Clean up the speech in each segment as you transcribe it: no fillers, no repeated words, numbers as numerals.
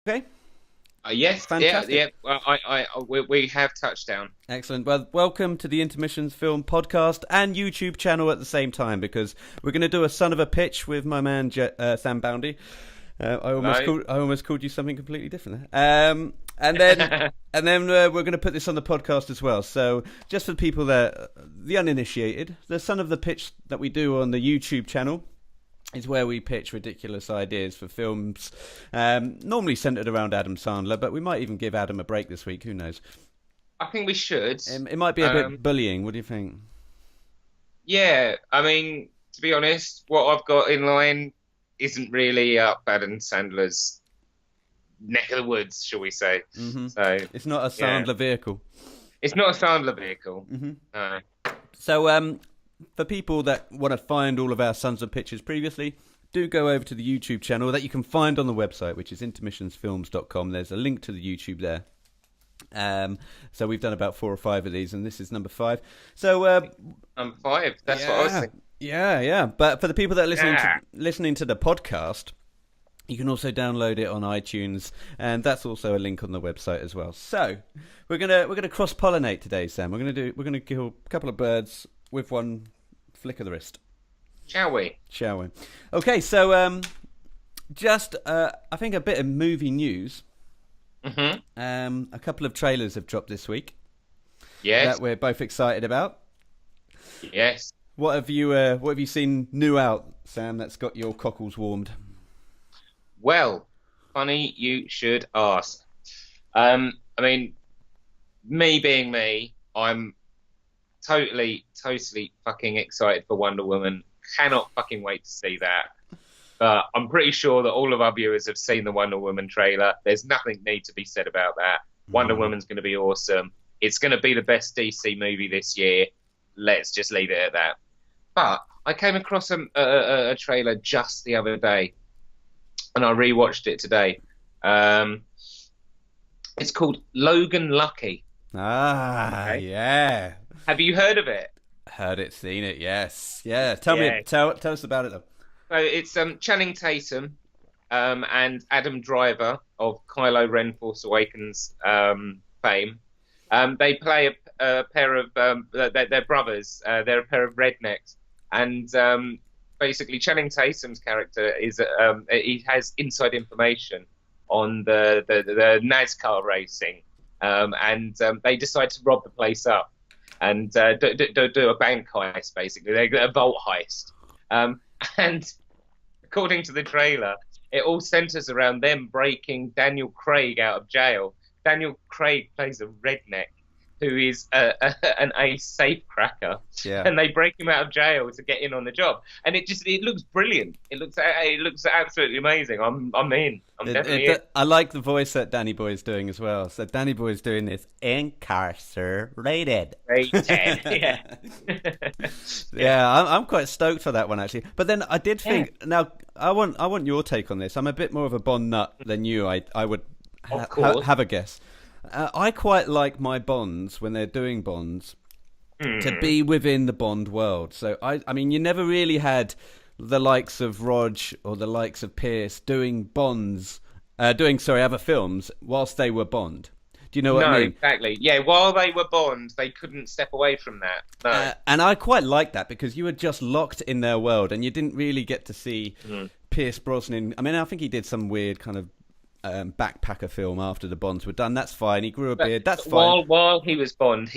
Okay, Yes, fantastic. yeah. Well, we have touchdown. Excellent. Well, welcome to the Intermissions Film Podcast and YouTube channel at the same time because we're going to do a son of a pitch with my man Sam Boundy. Hello. I almost called you something completely different there. And then we're going to put this on the podcast as well. So just for the people that the uninitiated, the son of the pitch that we do on the YouTube channel is where we pitch ridiculous ideas for films, normally centered around Adam Sandler, but we might even give Adam a break this week. Who knows? I think we should. It might be a bit Um, bullying. What do you think? yeah, I mean, to be honest, what I've got in line isn't really up Adam Sandler's neck of the woods, shall we say? Hmm. So, It's not a yeah, Sandler vehicle. it's not a Sandler vehicle. Hmm. Uh, So, for people that want to find all of our Sons of Pictures previously, do go over to the YouTube channel that you can find on the website, which is intermissionsfilms.com. There's a link to the YouTube there. So we've done about 4 or 5 of these, and this is number 5. So, I'm five. That's what I was yeah, thinking. yeah. But for the people that are Yeah. listening to the podcast, you can also download it on iTunes, and that's also a link on the website as well. So we're gonna cross pollinate today, Sam. We're gonna kill a couple of birds with one flick of the wrist, Shall we? shall we? Okay, so just I think a bit of movie news. Hmm. A couple of trailers have dropped this week that Yes. we're both excited about. Yes. What have you seen new out, Sam? That's got your cockles warmed. Well, funny you should ask. I mean, me being me, I'm totally fucking excited for Wonder Woman. Cannot fucking wait to see that. But I'm pretty sure that all of our viewers have seen the Wonder Woman trailer. There's nothing need to be said about that. Wonder Mm. Woman's going to be awesome. It's going to be the best DC movie this year. Let's just leave it at that. But I came across a trailer just the other day, and I rewatched it today. Um, it's called Logan Lucky. Ah, Okay. yeah. Have you heard of it? Heard it, seen it. Yes, yeah. Yeah. Tell us about it though. So it's Channing Tatum and Adam Driver of Kylo Ren Force Awakens fame. They play a pair of they're brothers. They're a pair of rednecks, and basically Channing Tatum's character is he has inside information on the NASCAR racing, and they decide to rob the place up and do a bank heist. Basically, they get a vault heist. Um, and according to the trailer, it all centers around them breaking Daniel Craig out of jail. Daniel Craig plays a redneck who is an ace safecracker, Yeah. and they break him out of jail to get in on the job. And it looks brilliant. It looks absolutely amazing. I'm in. I'm definitely in. I like the voice that Danny Boy is doing as well. So Danny Boy is doing this incarcerated. Great Ted. Yeah. Yeah. Yeah, I'm quite stoked for that one actually. But then I did Yeah. think now I want your take on this. I'm a bit more of a Bond nut than you. I would Of course. have a guess. I quite like my Bonds when they're doing Bonds to Hmm. be within the Bond world. So I mean, you never really had the likes of Rog or the likes of Pierce doing Bonds, other films whilst they were Bond. Do you know what No, I mean? exactly. Yeah, while they were Bond, they couldn't step away from that. No. And I quite like that because you were just locked in their world and you didn't really get to see Mm. Pierce Brosnan. I mean, I think he did some weird kind of backpacker film after the Bonds were done. That's fine. He grew a But beard. That's fine. while he was Bond,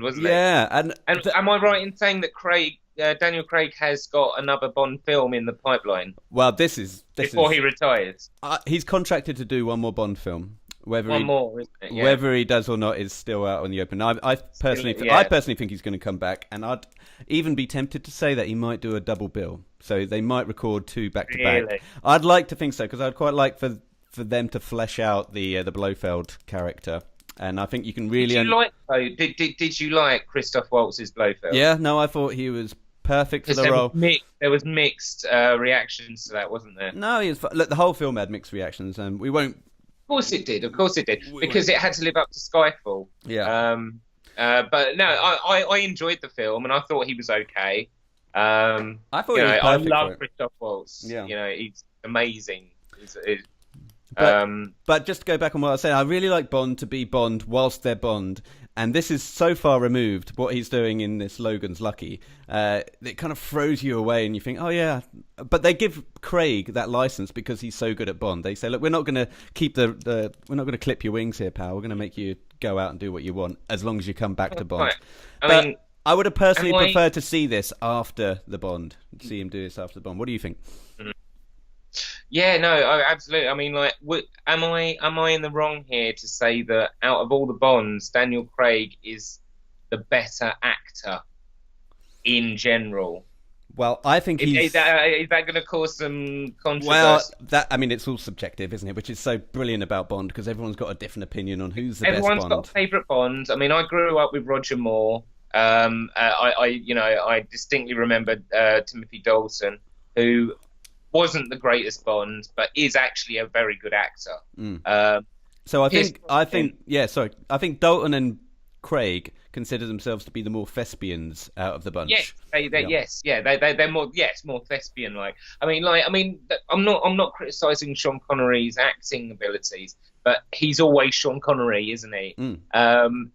wasn't he? Yeah, And am I right in saying that Daniel Craig has got another Bond film in the pipeline well, this before is he retires? he's contracted to do one more Bond film. Whether One he more, isn't it? Yeah. whether he does or not is still out in the open. Yeah. I personally think he's going to come back, and I'd even be tempted to say that he might do a double bill. So they might record 2 back to back. Really? I'd like to think so because I'd quite like for them to flesh out the Blofeld character, and I think you can really. Did you like Christoph Waltz's Blofeld? Yeah, no, I thought he was perfect for Because the role. there was mixed reactions to that, wasn't there? No, he was. Look, the whole film had mixed reactions, and we won't. Of course it did. Of course it did. We Because won't. it had to live up to Skyfall. Yeah. But no, I enjoyed the film and I thought he was okay. I thought he was I perfect for love it. Christoph Waltz. Yeah. He's amazing. But just to go back on what I was saying, I really like Bond to be Bond whilst they're Bond. And this is so far removed, what he's doing in this Logan's Lucky. It kind of throws you away and you think, oh yeah. But they give Craig that license because he's so good at Bond. They say, look, we're not going to keep we're not going to clip your wings here, pal. We're going to make you go out and do what you want as long as you come back to Bond. Right. I would have personally preferred to see this after the Bond. See him do this after the Bond. What do you think? Yeah, no, absolutely. I mean, like, am I in the wrong here to say that out of all the Bonds, Daniel Craig is the better actor in general? Well, I think is that going to cause some controversy? Well, it's all subjective, isn't it? Which is so brilliant about Bond because everyone's got a different opinion on who's the best Bond. Everyone's got a favourite Bond. I mean, I grew up with Roger Moore. I distinctly remember Timothy Dalton, who wasn't the greatest Bond, but is actually a very good actor. So I think Dalton and Craig consider themselves to be the more thespians out of the bunch. Yes, they're more thespian-like. I mean, I'm not criticising Sean Connery's acting abilities, but he's always Sean Connery, isn't he?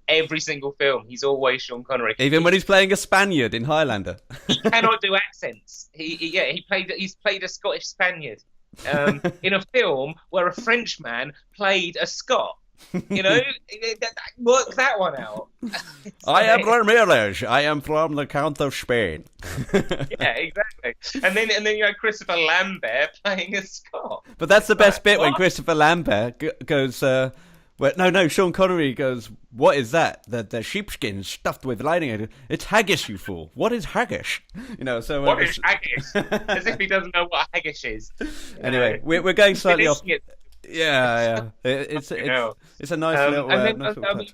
Every single film, he's always Sean Connery. Even when he's playing a Spaniard in Highlander, he cannot do accents. He's played a Scottish Spaniard in a film where a Frenchman played a Scot. You know, work that one out. I am Ramirez. I am from the Count of Spain. Yeah, exactly. And then you had Christopher Lambert playing a Scot. But that's the best bit when Christopher Lambert goes. Sean Connery goes, "What is that? The sheepskin stuffed with lining? It's haggis, you fool. What is haggis? You know." So what is haggis? As if he doesn't know what haggis is. Anyway, we're going slightly off. Yeah. It's a nice little. The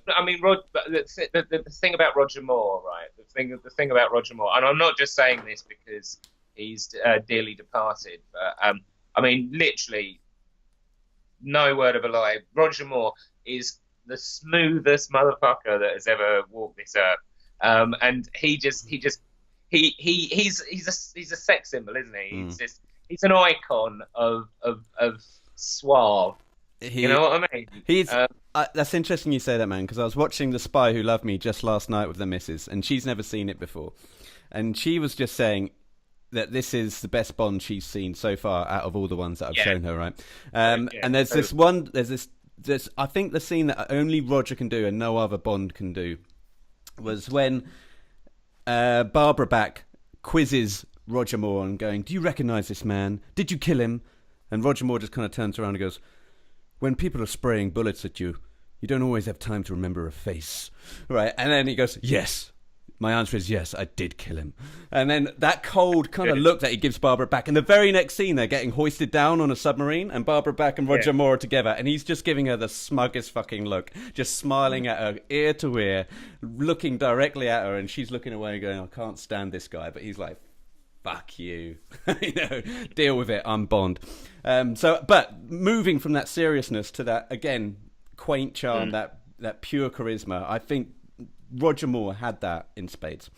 thing about Roger Moore, right? The thing about Roger Moore, and I'm not just saying this because he's dearly departed, but literally, no word of a lie. Roger Moore is the smoothest motherfucker that has ever walked this earth, and he's a sex symbol, isn't he? He's an icon of suave. You know what I mean? That's interesting you say that, man, because I was watching The Spy Who Loved Me just last night with the missus, and she's never seen it before, and she was just saying that this is the best Bond she's seen so far out of all the ones that I've shown her, right? And there's this I think the scene that only Roger can do and no other Bond can do was when Barbara Bach quizzes Roger Moore and going, "Do you recognise this man? Did you kill him?" And Roger Moore just kind of turns around and goes, "When people are spraying bullets at you, you don't always have time to remember a face." Right? And then he goes, "Yes. My answer is yes, I did kill him." And then that cold kind of look that he gives Barbara Bach. And the very next scene, they're getting hoisted down on a submarine, and Barbara Bach and Roger Moore are together. And he's just giving her the smuggest fucking look, just smiling at her ear to ear, looking directly at her. And she's looking away going, "I can't stand this guy." But he's like, "Fuck you." Deal with it. I'm Bond. But moving from that seriousness to that, again, quaint charm, that pure charisma, I think Roger Moore had that in spades.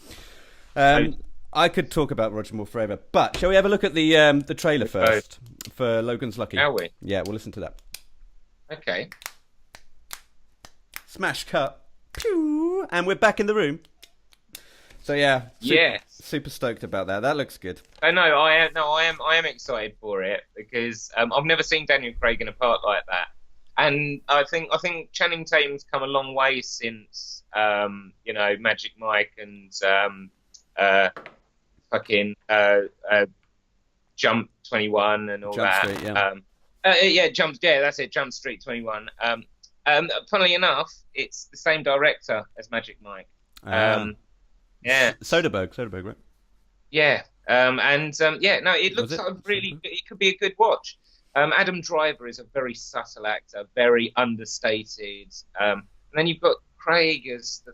I could talk about Roger Moore forever, but shall we have a look at the trailer first for Logan's Lucky? Shall we? Yeah, we'll listen to that. Okay. Smash cut. Pew! And we're back in the room. So yeah, super stoked about that. That looks good. I am excited for it because I've never seen Daniel Craig in a part like that, and I think Channing Tatum's come a long way since Magic Mike and Jump 21 and all Jump that. Street, that's it. Jump Street 21. Funnily enough, it's the same director as Magic Mike. Soderbergh, right? Yeah. It looks like it could be a good watch. Adam Driver is a very subtle actor, very understated. And then you've got Craig as the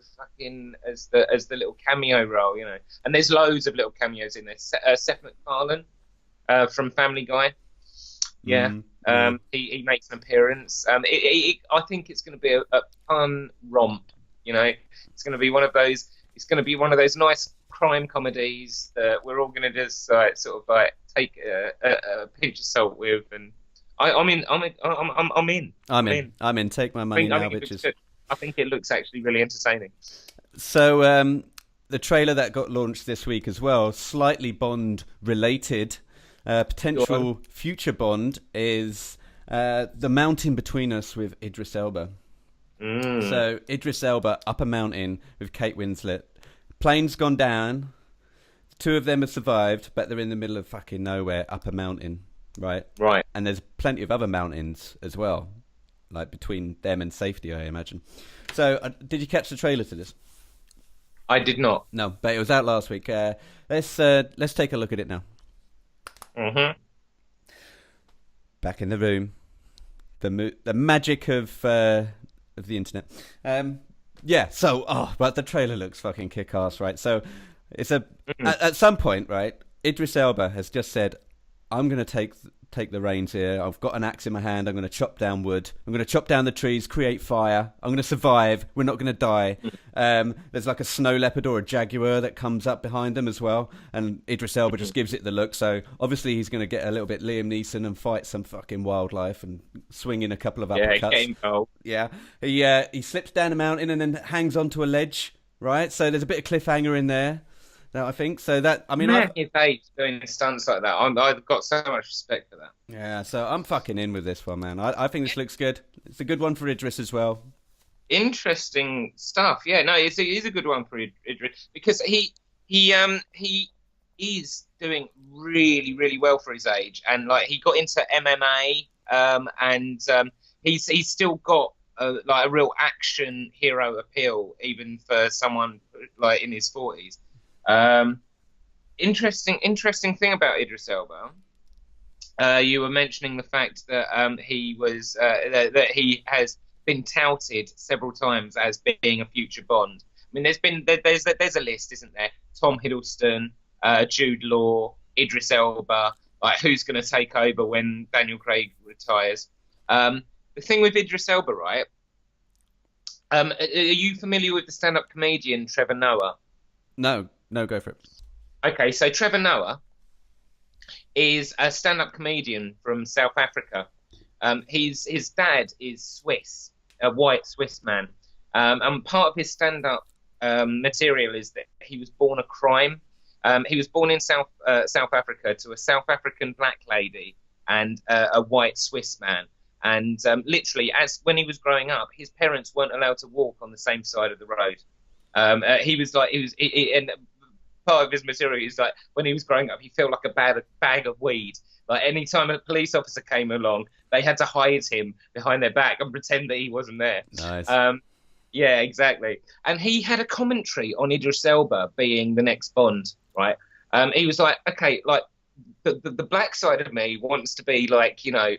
little cameo role, you know. And there's loads of little cameos in there. Seth MacFarlane from Family Guy. Yeah. He makes an appearance. I think it's going to be a fun romp. You know, it's going to be one of those. It's going to be one of those nice crime comedies that we're all going to just take a pinch of salt with, and I'm in. I'm in. I'm I'm in. in. I'm in. Take my I money think, I now, think it looks bitches. good. I think it looks actually really entertaining. So the trailer that got launched this week as well, slightly Bond related, Go on. potential future Bond is The Mountain Between Us with Idris Elba. Mm. So Idris Elba up a mountain with Kate Winslet. Plane's gone down. Two of them have survived, but they're in the middle of fucking nowhere, up a mountain, right? Right. And there's plenty of other mountains as well, like between them and safety, I imagine. So, did you catch the trailer to this? I did not. No, but it was out last week. Let's take a look at it now. Mm-hmm. Back in the room, the magic of the internet. Yeah. So, but the trailer looks fucking kick-ass, right? So, it's at some point, right? Idris Elba has just said, "I'm going to take the reins here. I've got an axe in my hand. I'm going to chop down wood. I'm going to chop down the trees, create fire. I'm going to survive. We're not going to die." There's like a snow leopard or a jaguar that comes up behind them as well, and Idris Elba just gives it the look. So obviously he's going to get a little bit Liam Neeson and fight some fucking wildlife and swing in a couple of uppercuts. Game goal. Yeah, he slips down a mountain and then hangs onto a ledge. Right, so there's a bit of cliffhanger in there. No, I think so. That I mean, his age doing stunts like that. I've got so much respect for that. yeah. So I'm fucking in with this one, man. I think this looks good. It's a good one for Idris as well. Interesting stuff. Yeah, no, it is a good one for Idris because he is doing really really well for his age, and like he got into MMA, and he's still got like a real action hero appeal even for someone like in his 40s. Interesting thing about Idris Elba. You were mentioning the fact that that he has been touted several times as being a future Bond. I mean, there's a list, isn't there? Tom Hiddleston, Jude Law, Idris Elba. Like, who's going to take over when Daniel Craig retires? The thing with Idris Elba, right? Are you familiar with the stand-up comedian Trevor Noah? No, go for it. Okay, so Trevor Noah is a stand-up comedian from South Africa. His dad is Swiss, a white Swiss man. And part of his stand-up material is that he was born a crime. He was born in South Africa to a South African black lady and a white Swiss man. And literally, when he was growing up, his parents weren't allowed to walk on the same side of the road. And part of his material is like when he was growing up, he felt like a bag of weed. Like any time a police officer came along, they had to hide him behind their back and pretend that he wasn't there. Nice. Yeah, exactly. And he had a commentary on Idris Elba being the next Bond, right? He was like, okay, like the black side of me wants to be like, you know,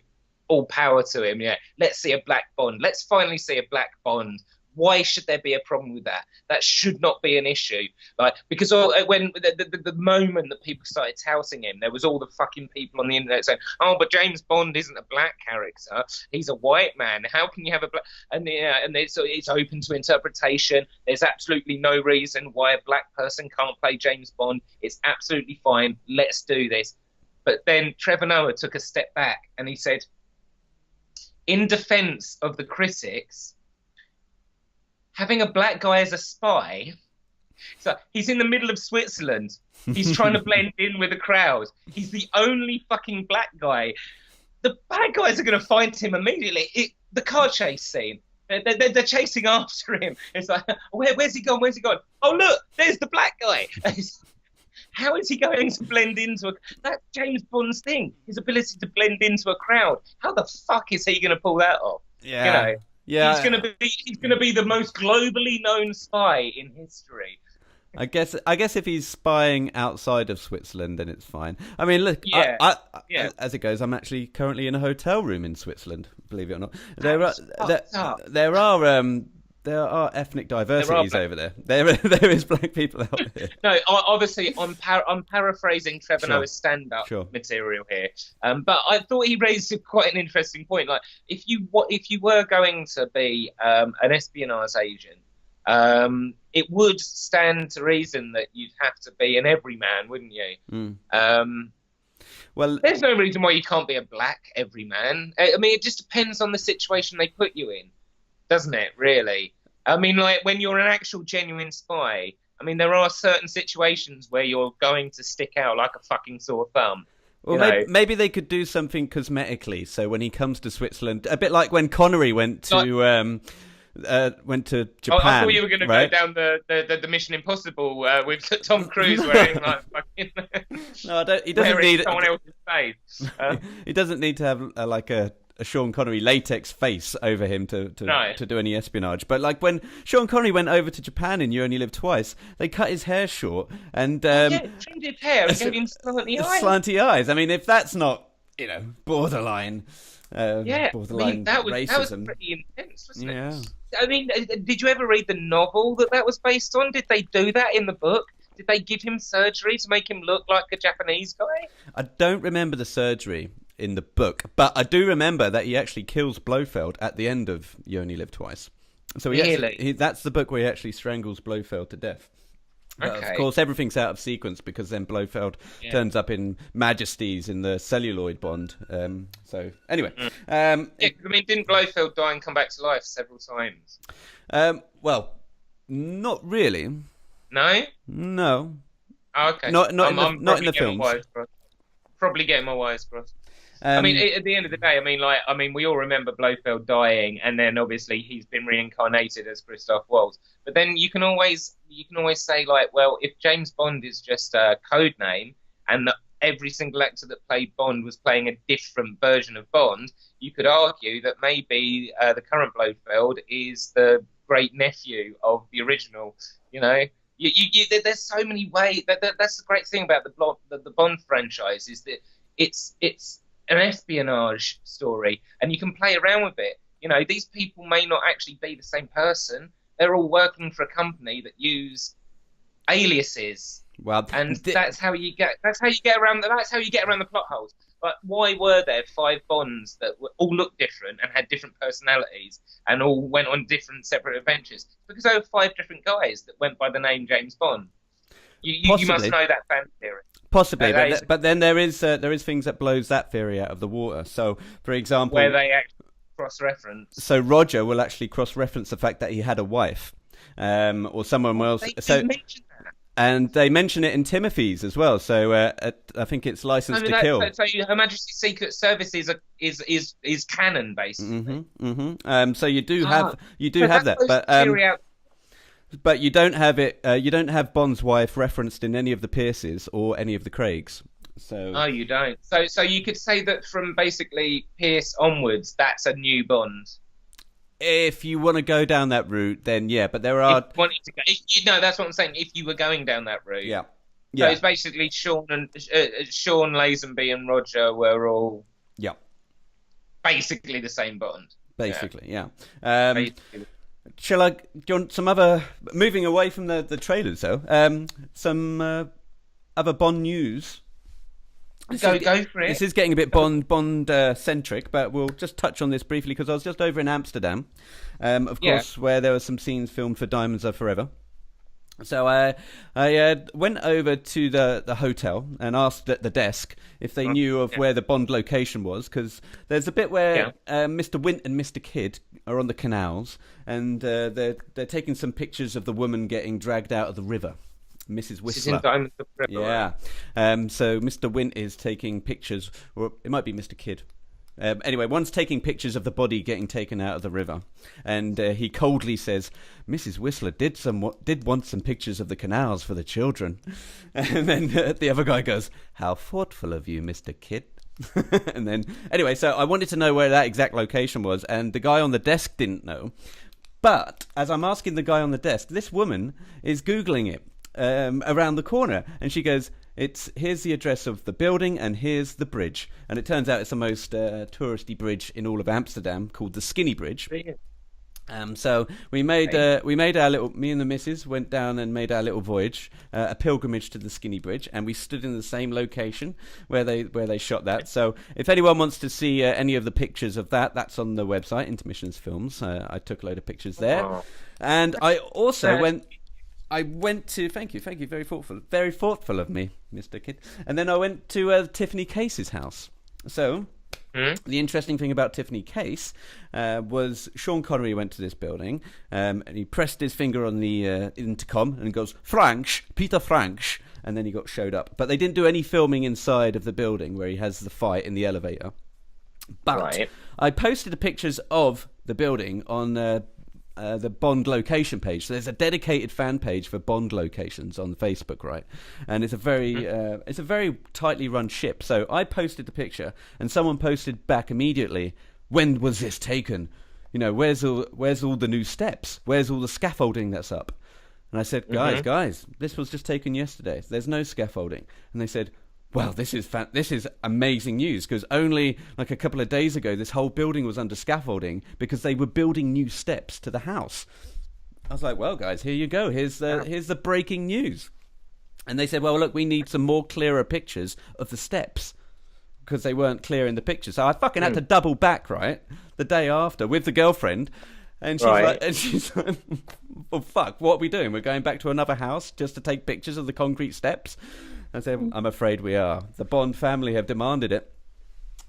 all power to him. Yeah, let's see a black Bond. Let's finally see a black Bond. Why should there be a problem with that? That should not be an issue. Like, because when the moment that people started touting him, there was all the fucking people on the internet saying, "Oh, but James Bond isn't a black character. He's a white man. How can you have a black?" And it's open to interpretation. There's absolutely no reason why a black person can't play James Bond. It's absolutely fine. Let's do this. But then Trevor Noah took a step back and he said, in defense of the critics, having a black guy as a spy, so he's in the middle of Switzerland. He's trying to blend in with the crowd. He's the only fucking black guy. The bad guys are going to find him immediately. The car chase scene. They're chasing after him. It's like, where's he gone? Where's he gone? Oh, look, there's the black guy. How is he going to blend into that's James Bond's thing, his ability to blend into a crowd. How the fuck is he going to pull that off? Yeah. You know? Yeah, he's gonna be the most globally known spy in history. I guess if he's spying outside of Switzerland, then it's fine. I mean, look, Yeah. As it goes, I'm actually currently in a hotel room in Switzerland. Believe it or not, there are ethnic diversities over there. There is black people out there. No, obviously, I'm paraphrasing Trevor Noah's stand-up material here. But I thought he raised quite an interesting point. Like, if you were going to be an espionage agent, it would stand to reason that you'd have to be an everyman, wouldn't you? Well, There's no reason why you can't be a black everyman. I mean, it just depends on the situation they put you in, doesn't it, really? I mean, like, when you're an actual genuine spy, I mean, there are certain situations where you're going to stick out like a fucking sore thumb. well, maybe they could do something cosmetically. So when he comes to Switzerland, a bit like when Connery went to Japan. I thought you were going to right? go down the Mission Impossible with Tom Cruise wearing like fucking No, he doesn't wearing need someone else's face. he doesn't need to have like a Sean Connery latex face over him to do any espionage. But like when Sean Connery went over to Japan in You Only Live Twice, they cut his hair short and trimmed his hair and gave him slanty eyes. Slanty eyes. I mean, if that's not borderline. Borderline that racism. was pretty intense, wasn't it? Yeah. I mean, did you ever read the novel that was based on? Did they do that in the book? Did they give him surgery to make him look like a Japanese guy? I don't remember the surgery in the book, but I do remember that he actually kills Blofeld at the end of You Only Live Twice. So that's the book where he actually strangles Blofeld to death. Okay. Of course, everything's out of sequence because then Blofeld turns up in Majesties in the celluloid Bond. So anyway, I mean, didn't Blofeld die and come back to life several times? Well, not really. No. Oh, okay. Not in the films. Probably getting my wires crossed. I mean, at the end of the day, we all remember Blofeld dying, and then obviously he's been reincarnated as Christoph Waltz. But then you can always say, like, well, if James Bond is just a code name, and that every single actor that played Bond was playing a different version of Bond, you could argue that maybe the current Blofeld is the great nephew of the original. You know, there's so many ways. That's the great thing about the Bond franchise is that it's an espionage story, and you can play around with it. You know, these people may not actually be the same person. They're all working for a company that use aliases. Well, and that's how you get around the plot holes. But why were there 5 Bonds that all looked different and had different personalities and all went on different separate adventures? Because there were 5 different guys that went by the name James Bond. You must know that fan theory. Possibly, but then there is things that blows that theory out of the water. So, for example, where they actually cross-reference. So Roger will actually cross-reference the fact that he had a wife, or someone else. They mention that. And they mention it in Timothy's as well. So I think it's License to Kill. So Her Majesty's Secret Service is canon, basically. So you do have that, but you don't have it. You don't have Bond's wife referenced in any of the Pierces or any of the Craigs. So you don't. So you could say that from basically Pierce onwards, that's a new Bond. If you want to go down that route, then yeah. But there are. That's what I'm saying. If you were going down that route, yeah. So it's basically Sean Lazenby and Roger were all basically the same Bond. Basically, yeah. Shall I? Do you want some other? Moving away from the trailers, though. Some other Bond news. Go for it. This is getting a bit Bond centric, but we'll just touch on this briefly because I was just over in Amsterdam, of course, where there were some scenes filmed for Diamonds Are Forever. So I went over to the hotel and asked at the desk if they knew of where the Bond location was, because there's a bit where Mr. Wint and Mr. Kidd are on the canals, and they're taking some pictures of the woman getting dragged out of the river. Mrs. Whistler. Yeah. So Mr. Wint is taking pictures, or it might be Mr. Kidd. Anyway, one's taking pictures of the body getting taken out of the river, and he coldly says, "Mrs. Whistler did want some pictures of the canals for the children." And then the other guy goes, "How thoughtful of you, Mr. Kidd." And then, anyway, so I wanted to know where that exact location was, and the guy on the desk didn't know. But as I'm asking the guy on the desk, this woman is Googling it. Around the corner, and she goes, here's the address of the building and here's the bridge, and it turns out it's the most touristy bridge in all of Amsterdam, called the Skinny Bridge. So me and the missus went down and made our little voyage, a pilgrimage to the Skinny Bridge, and we stood in the same location where they shot that. So if anyone wants to see any of the pictures of that's on the website, Intermissions Films. I took a load of pictures there, and I also I went to thank you, very thoughtful of me, Mr. Kid. And then I went to Tiffany Case's house. So the interesting thing about Tiffany Case was Sean Connery went to this building and he pressed his finger on the intercom and goes, Franks, Peter Franks, and then he got showed up. But they didn't do any filming inside of the building where he has the fight in the elevator. But I posted the pictures of the building on the Bond location page. So there's a dedicated fan page for Bond locations on Facebook, right? And it's a very tightly run ship. So I posted the picture, and someone posted back immediately, when was this taken? You know, where's all the new steps? Where's all the scaffolding that's up? And I said, guys, this was just taken yesterday. There's no scaffolding. And they said, well, this is amazing news, because only like a couple of days ago, this whole building was under scaffolding because they were building new steps to the house. I was like, well, guys, here you go. Here's the breaking news. And they said, well, look, we need some more clearer pictures of the steps because they weren't clear in the picture. So I fucking had to double back, right, the day after with the girlfriend. And she's like, well, fuck, what are we doing? We're going back to another house just to take pictures of the concrete steps? I said, I'm afraid we are. The Bond family have demanded it.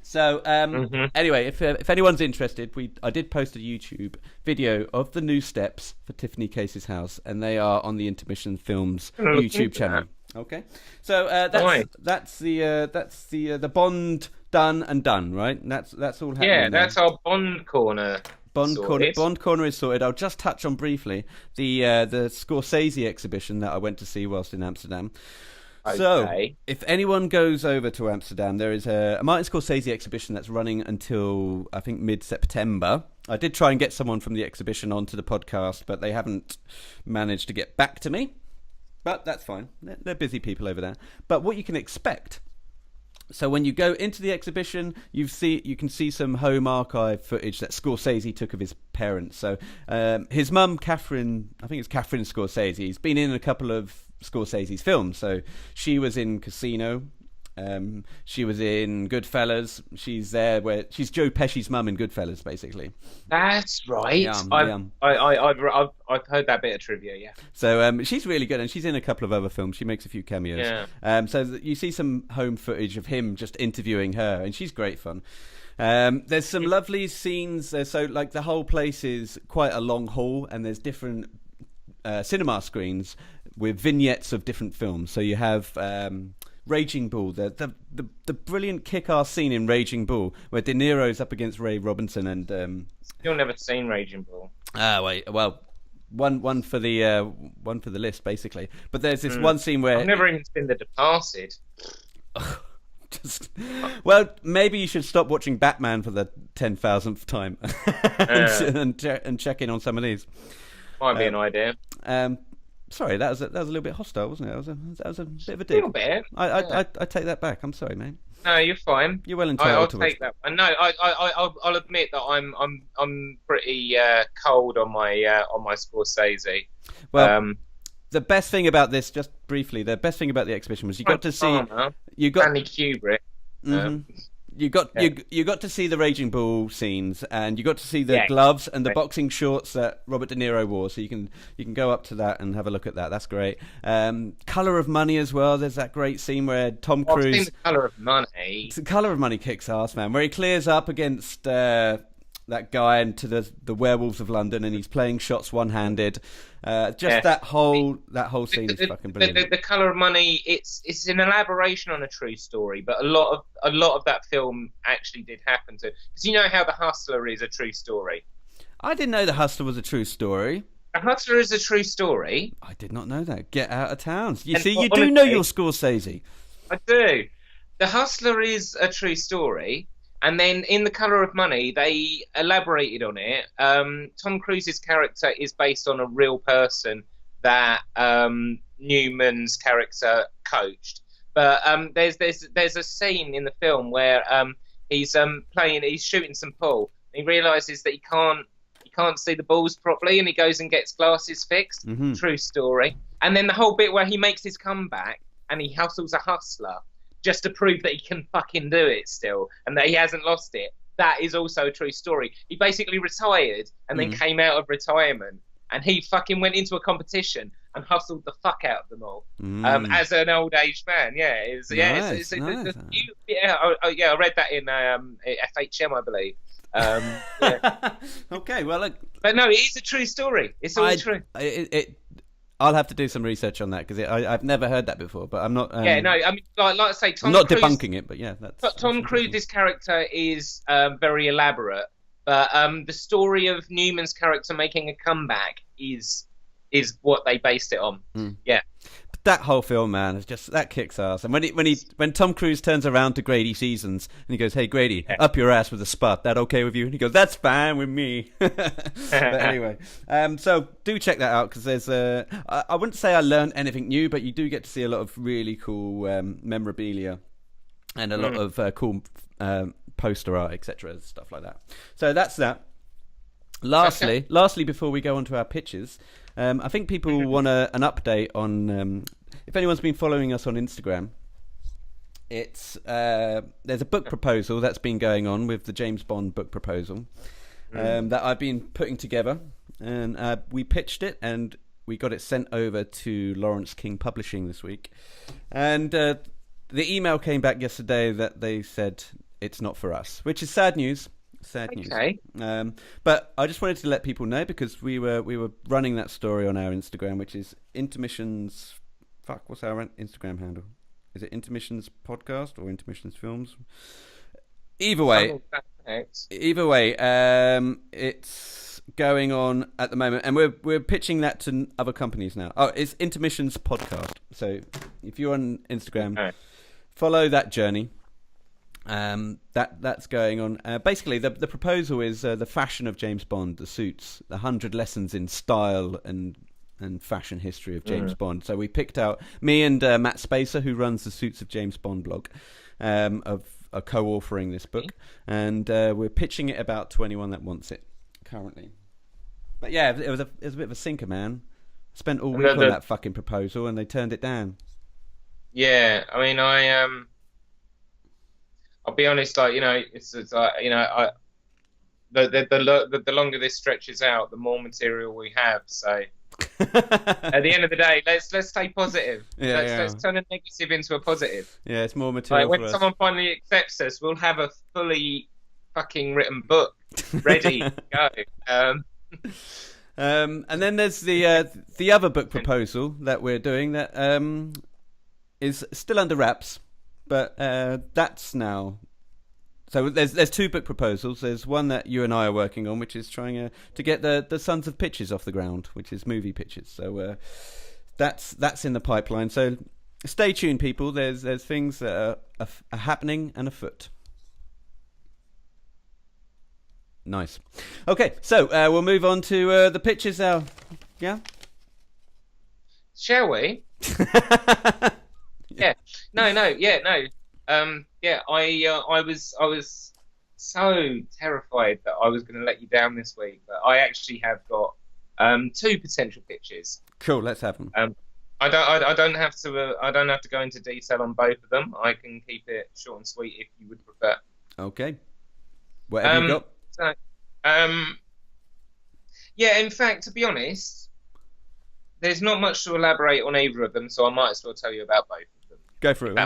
So, anyway, if anyone's interested, I did post a YouTube video of the new steps for Tiffany Case's house, and they are on the Intermission Films YouTube channel. Okay, so that's the Bond done, right? That's all happening. Yeah, that's our Bond corner. Bond corner is sorted. I'll just touch on briefly the Scorsese exhibition that I went to see whilst in Amsterdam. Okay. So, if anyone goes over to Amsterdam, there is a Martin Scorsese exhibition that's running until, I think, mid-September. I did try and get someone from the exhibition onto the podcast, but they haven't managed to get back to me. But that's fine. They're busy people over there. But what you can expect... So when you go into the exhibition, you can see some home archive footage that Scorsese took of his parents. So his mum, Catherine, I think it's Catherine Scorsese, has been in a couple of Scorsese's films. So she was in Casino. She was in Goodfellas. She's Joe Pesci's mum in Goodfellas, basically. That's right. I've heard that bit of trivia. Yeah. So she's really good, and she's in a couple of other films. She makes a few cameos. Yeah. So you see some home footage of him just interviewing her, and she's great fun. There's some lovely scenes. So like the whole place is quite a long hall, and there's different cinema screens with vignettes of different films. So you have. Raging Bull, the brilliant kick-ass scene in Raging Bull where De Niro's up against Ray Robinson and Still never seen Raging Bull. Wait, well, one for the list basically. But there's this one scene where I've never even seen The Departed. Well, maybe you should stop watching Batman for the 10,000th time and check in on some of these. Might be an idea. Sorry, that was a little bit hostile, wasn't it? That was a bit of a dig. A little bit. I take that back. I'm sorry, mate. No, you're fine. You're well entitled to it. I'll take that. No, I'll admit that I'm pretty cold on my Scorsese. Well, the best thing about this, just briefly, the best thing about the exhibition was you got to see Stanley Kubrick. You got to see the Raging Bull scenes, and you got to see the gloves and the boxing shorts that Robert De Niro wore. So you can go up to that and have a look at that. That's great. Colour of Money as well. There's that great scene where Tom Cruise. I've seen the Colour of Money. The Colour of Money kicks ass, man. Where he clears up against that guy into the werewolves of London, and he's playing shots one-handed. That whole scene is fucking brilliant. The Colour of Money, it's an elaboration on a true story, but a lot of that film actually did happen to. Because you know how The Hustler is a true story. I didn't know The Hustler was a true story. The Hustler is a true story. I did not know that. Get out of town. You do know your Scorsese. I do. The Hustler is a true story. And then in The Colour of Money, they elaborated on it. Tom Cruise's character is based on a real person that Newman's character coached. But there's a scene in the film where he's shooting some pool. He realises that he can't see the balls properly, and he goes and gets glasses fixed. Mm-hmm. True story. And then the whole bit where he makes his comeback and he hustles a hustler, just to prove that he can fucking do it still and that he hasn't lost it. That is also a true story. He basically retired and then came out of retirement, and he fucking went into a competition and hustled the fuck out of them all. Mm. As an old age man, yeah, Nice. I read that in FHM, I believe. Yeah. Okay, well, look, But no, it is a true story. It's all true. I'll have to do some research on that because I've never heard that before. But I'm not. Yeah, no, I mean, like I say, I'm not debunking it, but yeah, Tom Cruise's character is very elaborate, but the story of Newman's character making a comeback is what they based it on. Yeah. That whole film, man, is just that kicks ass. And when Tom Cruise turns around to Grady Seasons and he goes, "Hey Grady, up your ass with a spot. That okay with you?" And he goes, "That's fine with me." But anyway, so do check that out because there's I wouldn't say I learned anything new, but you do get to see a lot of really cool memorabilia and a lot of cool poster art, etc., stuff like that. So that's that. Lastly, before we go on to our pitches, I think people want an update on. If anyone's been following us on Instagram, it's there's a book proposal that's been going on with the James Bond book proposal that I've been putting together, and we pitched it and we got it sent over to Lawrence King Publishing this week, and the email came back yesterday that they said it's not for us, which is sad news. News. But I just wanted to let people know because we were running that story on our Instagram, which is Intermissions. Fuck, what's our Instagram handle? Is it Intermissions Podcast or Intermissions Films? Either way, it's going on at the moment, and we're pitching that to other companies now. Oh, it's Intermissions Podcast. So if you're on Instagram, follow that journey. That's going on. Basically, the proposal is the fashion of James Bond, the suits, the 100 lessons in style and fashion history of James Bond. So we picked out me and Matt Spacer, who runs the Suits of James Bond blog, are co-authoring this book, and we're pitching it about to anyone that wants it currently. But yeah, it was a bit of a sinker, man. Spent all week on that fucking proposal, and they turned it down. Yeah, I mean, I'll be honest, like, it's like, the longer this stretches out, the more material we have. So at the end of the day, let's stay positive. Let's turn a negative into a positive. Yeah, it's more material. Like when someone finally accepts us, we'll have a fully fucking written book ready to go. And then there's the other book proposal that we're doing that is still under wraps. But that's now. So there's two book proposals. There's one that you and I are working on, which is trying to get the Sons of Pitches off the ground, which is movie pitches. So that's in the pipeline. So stay tuned, people. There's things that are happening and afoot. Nice. Okay, so we'll move on to the pitches now. Yeah. Shall we? Yeah. No. I was so terrified that I was going to let you down this week, but I actually have got two potential pitches. Cool. Let's have them. I don't have to go into detail on both of them. I can keep it short and sweet if you would prefer. Okay. What have you got? So, yeah. In fact, to be honest, there's not much to elaborate on either of them, so I might as well tell you about both of them. Go for it.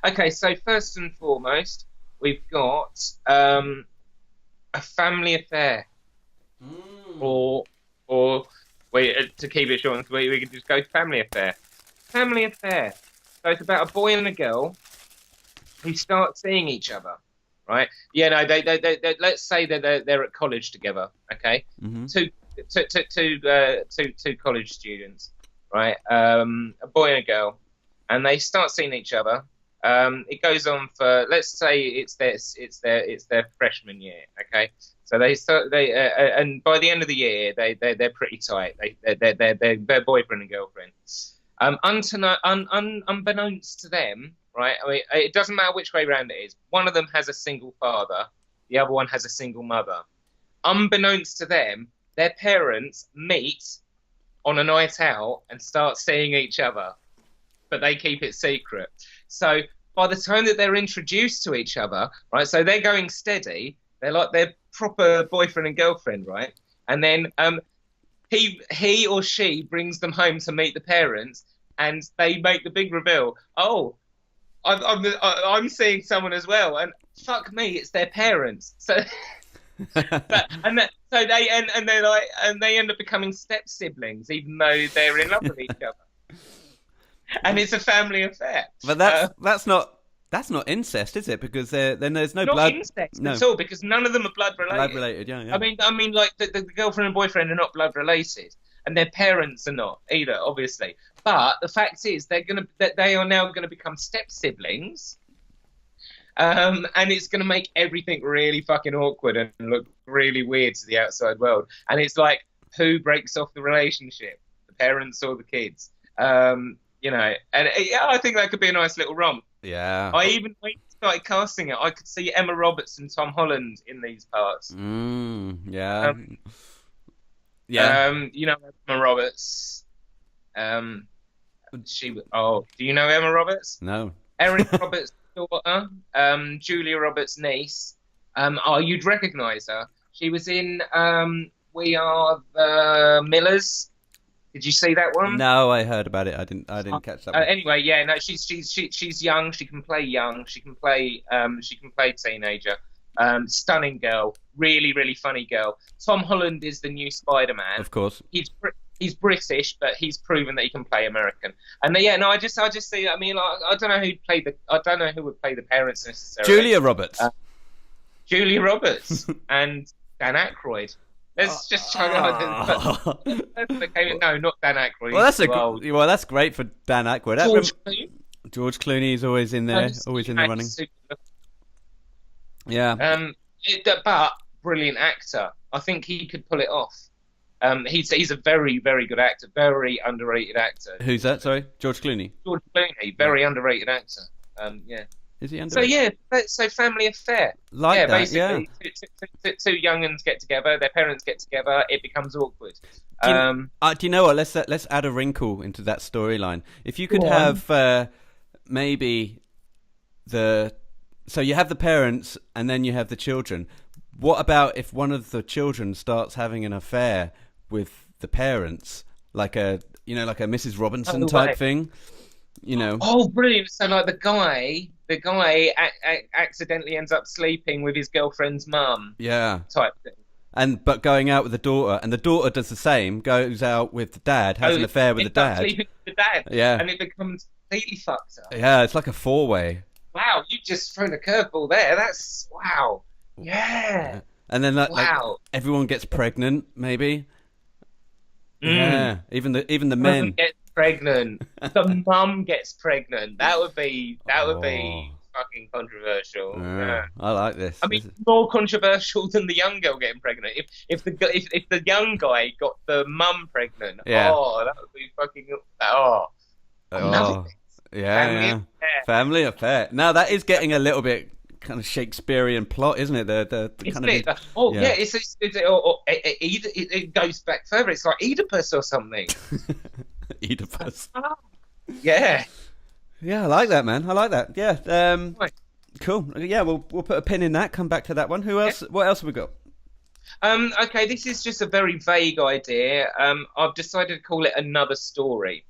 Okay, so first and foremost, we've got a family affair, or wait, to keep it short and sweet, we could just go family affair. Family affair. So it's about a boy and a girl who start seeing each other, right? Yeah, no, they let's say that they're at college together. Okay, two college students, right? A boy and a girl, and they start seeing each other. It goes on for, let's say it's their freshman year. Okay, so and by the end of the year they're pretty tight. They're boyfriend and girlfriend. Unbeknownst to them, right? I mean, it doesn't matter which way round it is. One of them has a single father, the other one has a single mother. Unbeknownst to them, their parents meet on a night out and start seeing each other, but they keep it secret. So by the time that they're introduced to each other, right, so they're going steady, they're proper boyfriend and girlfriend, right? And then he or she brings them home to meet the parents, and they make the big reveal. Oh, I'm seeing someone as well, and fuck me, it's their parents. So, so they end up becoming step siblings, even though they're in love with each other, and it's a family affair. But that's not incest, is it? Because then there's no not blood. incest No. at all, because none of them are blood related. Blood related, yeah. I mean, like the girlfriend and boyfriend are not blood related, and their parents are not either, obviously. But the fact is, they are now gonna become step siblings, and it's gonna make everything really fucking awkward and look really weird to the outside world. And it's like, who breaks off the relationship, the parents or the kids? You know, and yeah, I think that could be a nice little romp. Yeah. When I started casting it, I could see Emma Roberts and Tom Holland in these parts. Yeah. Yeah. You know Emma Roberts. Do you know Emma Roberts? No. Erin Roberts' daughter, Julia Roberts' niece. You'd recognise her. She was in We Are the Millers. Did you see that one? No, I heard about it. I didn't catch that one. Anyway, yeah, no, she's young. She can play young. She can play teenager. Stunning girl. Really, really funny girl. Tom Holland is the new Spider-Man. Of course. He's British, but he's proven that he can play American. And yeah, no, I just see. I mean, I don't know I don't know who would play the parents necessarily. Julia Roberts. Julia Roberts and Dan Aykroyd. Let's just try to. No, not Dan Aykroyd. Well, that's great for Dan Aykroyd. George Clooney is always in there, always in the running. Yeah. But brilliant actor. I think he could pull it off. He's a very, very good actor, very underrated actor. Who's that? Sorry, George Clooney. George Clooney, very underrated actor. Yeah. Is he underrated? So yeah, so family affair. Basically, two young'uns get together, their parents get together, it becomes awkward. Do you know what? Let's add a wrinkle into that storyline. If you could have maybe so you have the parents and then you have the children. What about if one of the children starts having an affair with the parents, like a Mrs. Robinson type thing? You know. Oh, brilliant! So like the guy accidentally ends up sleeping with his girlfriend's mum. Yeah. Type thing. But going out with the daughter, and the daughter does the same, goes out with the dad, has an affair with the dad. Sleeping with the dad. Yeah. And it becomes completely fucked up. Yeah, it's like a four-way. Wow, you just thrown a curveball there. That's wow. Yeah. And then like everyone gets pregnant, maybe. Yeah. Even the men gets pregnant. The mum gets pregnant. That would be fucking controversial. Yeah. I like this. I mean, more controversial than the young girl getting pregnant. If the young guy got the mum pregnant, that would be fucking Family affair. Now that is getting a little bit kind of Shakespearean plot, isn't it? It goes back further. It's like Oedipus or something. Oedipus. Yeah. Yeah, I like that, man. I like that. Yeah. Cool. Yeah, we'll put a pin in that. Come back to that one. Who else? Yeah. What else have we got? Okay, this is just a very vague idea. I've decided to call it Another Story.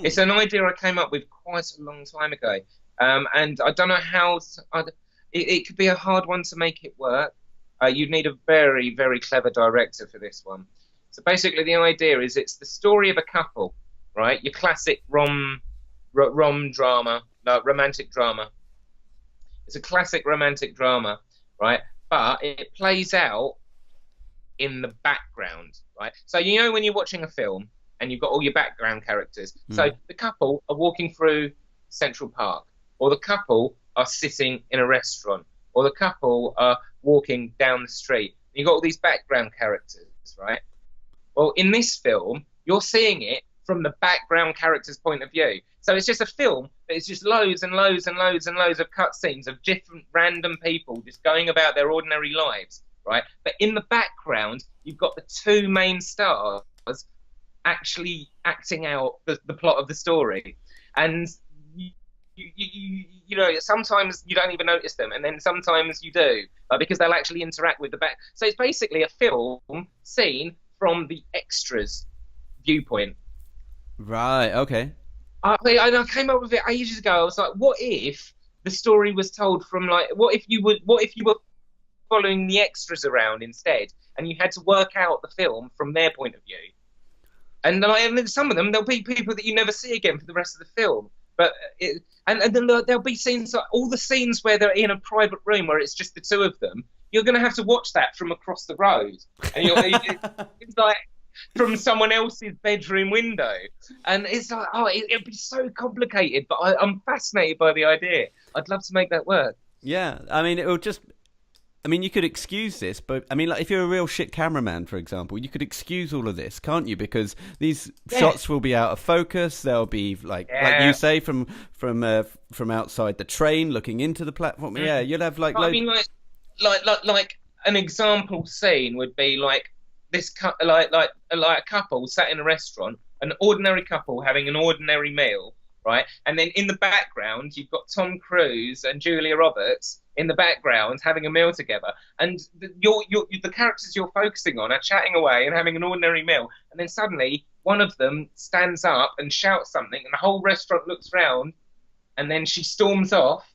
It's an idea I came up with quite a long time ago, and I don't know how. It could be a hard one to make it work. You'd need a very, very clever director for this one. So basically, the idea is it's the story of a couple, right? Your classic rom drama, romantic drama. It's a classic romantic drama, right? But it plays out in the background, right? So you know when you're watching a film and you've got all your background characters. So the couple are walking through Central Park, or the couple are sitting in a restaurant, or the couple are walking down the street. You've got all these background characters, right? Well, in this film, you're seeing it from the background character's point of view. So it's just a film that is just loads and loads and loads and loads of cutscenes of different random people just going about their ordinary lives, right? But in the background, you've got the two main stars actually acting out the plot of the story. And you know, sometimes you don't even notice them, and then sometimes you do, because they'll actually interact with the back. So it's basically a film scene from the extras' viewpoint. Right. Okay. I came up with it ages ago. I was like, what if the story was told from like, what if you were following the extras around instead, and you had to work out the film from their point of view? And then some of them, there'll be people that you never see again for the rest of the film. But and then there'll be scenes, like all the scenes where they're in a private room where it's just the two of them. You're going to have to watch that from across the road, and it's like from someone else's bedroom window, and it's like, it'd be so complicated. But I'm fascinated by the idea. I'd love to make that work. Yeah, I mean, you could excuse this, but I mean, like, if you're a real shit cameraman, for example, you could excuse all of this, can't you? Because these shots will be out of focus. They'll be like you say, from outside the train, looking into the platform. Mm. Yeah, you'll have like. I mean, like an example scene would be like this, like a couple sat in a restaurant, an ordinary couple having an ordinary meal, right? And then in the background, you've got Tom Cruise and Julia Roberts in the background having a meal together, and the characters you're focusing on are chatting away and having an ordinary meal, and then suddenly one of them stands up and shouts something, and the whole restaurant looks round, and then she storms off,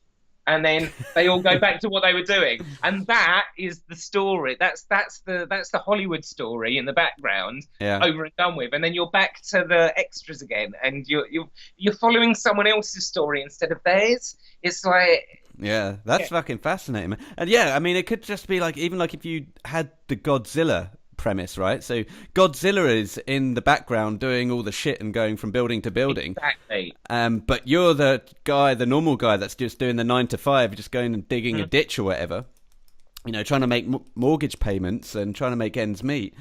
and then they all go back to what they were doing, and that is the story. That's the Hollywood story in the background, over and done with, and then you're back to the extras again, and you're following someone else's story instead of theirs. It's like. Yeah, that's fucking fascinating, man. And yeah, I mean, it could just be like, even like if you had the Godzilla premise, right? So Godzilla is in the background doing all the shit and going from building to building. Exactly. But you're the normal guy that's just doing the 9 to 5, just going and digging a ditch or whatever. You know, trying to make mortgage payments and trying to make ends meet.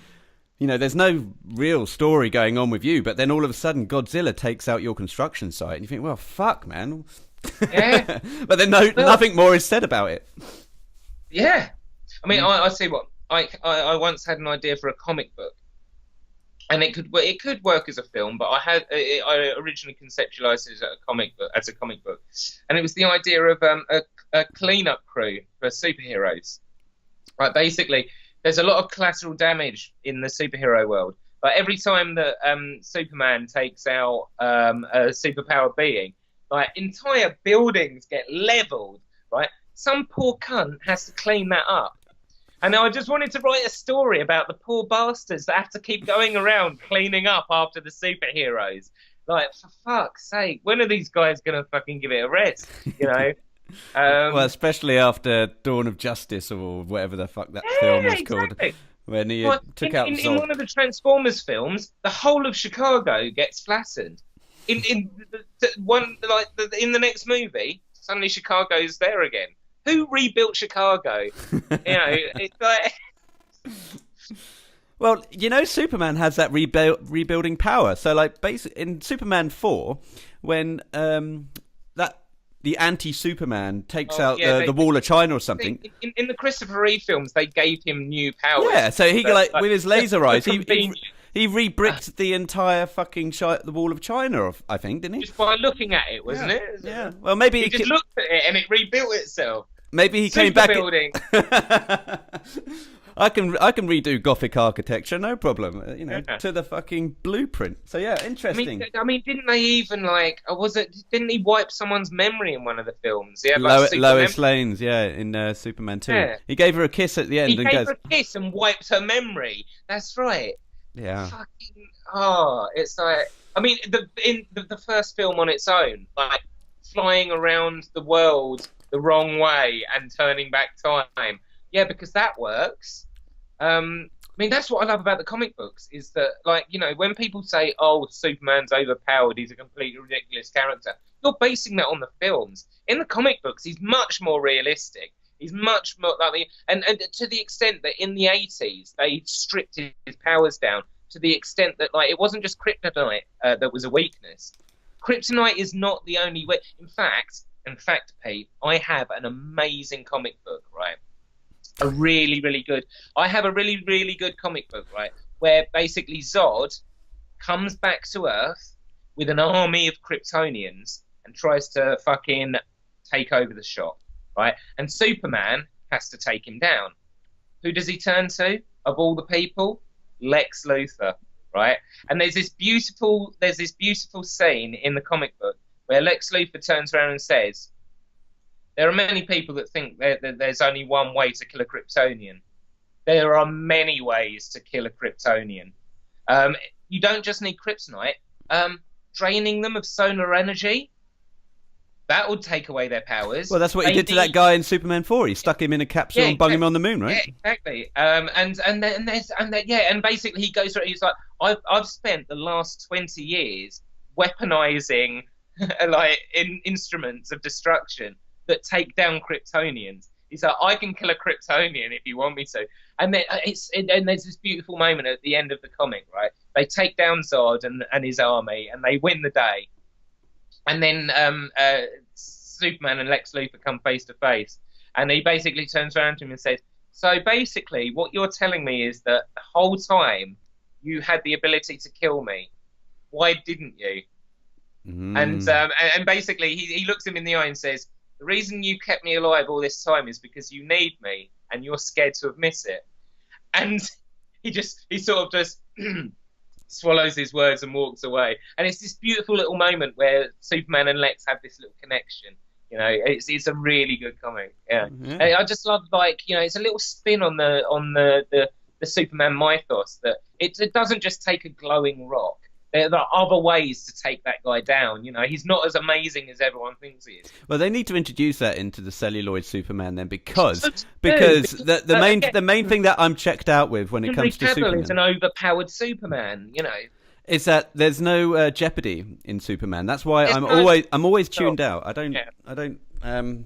You know, there's no real story going on with you, but then all of a sudden Godzilla takes out your construction site, and you think, well, fuck, man. Yeah. But then nothing more is said about it. Yeah. I mean, I see what I once had an idea for a comic book, and it could work as a film, but I originally conceptualized it as a comic book, and it was the idea of a cleanup crew for superheroes. Right, basically, there's a lot of collateral damage in the superhero world. But every time that Superman takes out a superpowered being, like, entire buildings get leveled, right? Some poor cunt has to clean that up. And I just wanted to write a story about the poor bastards that have to keep going around cleaning up after the superheroes. Like, for fuck's sake, when are these guys going to fucking give it a rest, you know? Well, especially after Dawn of Justice or whatever the fuck that film was called. When he took out in one of the Transformers films, the whole of Chicago gets flattened. In the next movie, suddenly Chicago's there again. Who rebuilt Chicago? You know, it's like. Well, you know, Superman has that rebuilding power. So, like, basically, in Superman 4, when the anti-Superman takes out the Wall of China or something. In the Christopher Reeve films, they gave him new powers. Yeah, so he with his laser eyes, he re-bricked the entire fucking the Wall of China, I think, didn't he? Just by looking at it, wasn't it? Yeah. Well, maybe he just looked at it and it rebuilt itself. Maybe he came back. I can redo Gothic architecture, no problem. You know, to the fucking blueprint. So yeah, interesting. I mean, didn't they even didn't he wipe someone's memory in one of the films? He had, Lois Lane's, in Superman 2. Yeah. He gave her a kiss at the end. He gave her a kiss and wiped her memory. That's right. Yeah. It's like, I mean, the first film on its own, like flying around the world the wrong way and turning back time. Yeah, because that works. I mean, that's what I love about the comic books, is that, like, you know, when people say, oh, Superman's overpowered, he's a completely ridiculous character, you're basing that on the films. In the comic books, he's much more realistic. He's much more, and to the extent that in the 80s, they stripped his powers down, to the extent that, like, it wasn't just kryptonite that was a weakness. Kryptonite is not the only way. In fact, Pete, I have an amazing comic book, right? I have a really, really good comic book, right? Where basically Zod comes back to Earth with an army of Kryptonians and tries to fucking take over the shop, right? And Superman has to take him down. Who does he turn to, of all the people? Lex Luthor, right? And there's this beautiful scene in the comic book where Lex Luthor turns around and says, there are many people that think that there's only one way to kill a Kryptonian. There are many ways to kill a Kryptonian. You don't just need kryptonite. Draining them of solar energy, that would take away their powers. Well, that's what he did to that guy in Superman 4. He stuck him in a capsule and bung him on the moon, right? Yeah, exactly. And basically he goes through. He's like, I've spent the last 20 years weaponizing like instruments of destruction that take down Kryptonians. He's like, I can kill a Kryptonian if you want me to. And then and there's this beautiful moment at the end of the comic, right? They take down Zod and his army, and they win the day. And then Superman and Lex Luthor come face to face, and he basically turns around to him and says, so basically what you're telling me is that the whole time you had the ability to kill me. Why didn't you? And basically he looks him in the eye and says, the reason you kept me alive all this time is because you need me and you're scared to admit it. And he sort of just swallows his words and walks away. And it's this beautiful little moment where Superman and Lex have this little connection. You know, it's a really good comic. Yeah. I just love, like, you know, it's a little spin on the Superman mythos that it doesn't just take a glowing rock. There are other ways to take that guy down. You know, he's not as amazing as everyone thinks he is. Well, they need to introduce that into the celluloid Superman then, because the main thing that I'm checked out with when it comes to Superman is an overpowered Superman. You know, is that there's no jeopardy in Superman. That's why I'm always tuned out. I don't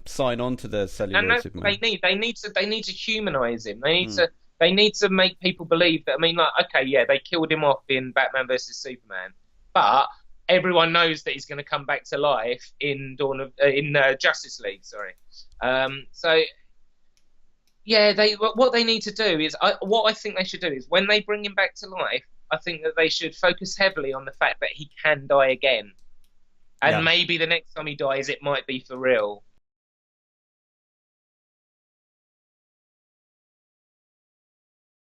sign on to the celluloid Superman. They need to humanize him. They need to make people believe that. I mean, like, okay, yeah, they killed him off in Batman vs Superman, but everyone knows that he's going to come back to life in Justice League. Sorry. So, yeah, what they need to do is, what I think they should do is, when they bring him back to life, I think that they should focus heavily on the fact that he can die again, and maybe the next time he dies, it might be for real.